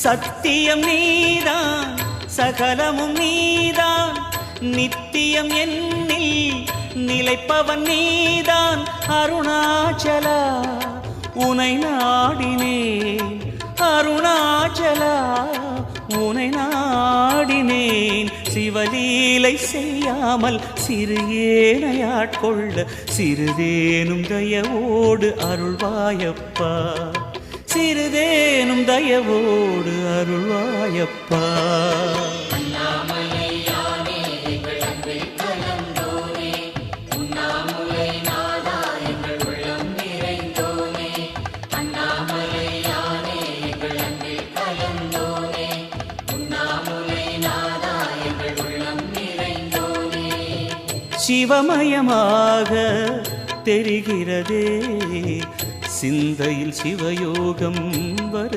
சத்தியம் நீதான் சகலமும் நீதான் நித்தியம் என்னில் நிலைப்பவன் நீதான் அருணாச்சலா உனை நாடினேன் அருணாச்சலா உனை நாடினேன் சிவலீலை செய்யாமல் சிறு ஏனையாட்கொள்ள சிறிதேனும் தயவோடு அருள்வாயப்பா சிறிதேனும் தயவோடு அருள்வாயப்பா சிவமயமாக தெரிகிறதே சிந்தையில் சிவயோகம் வரு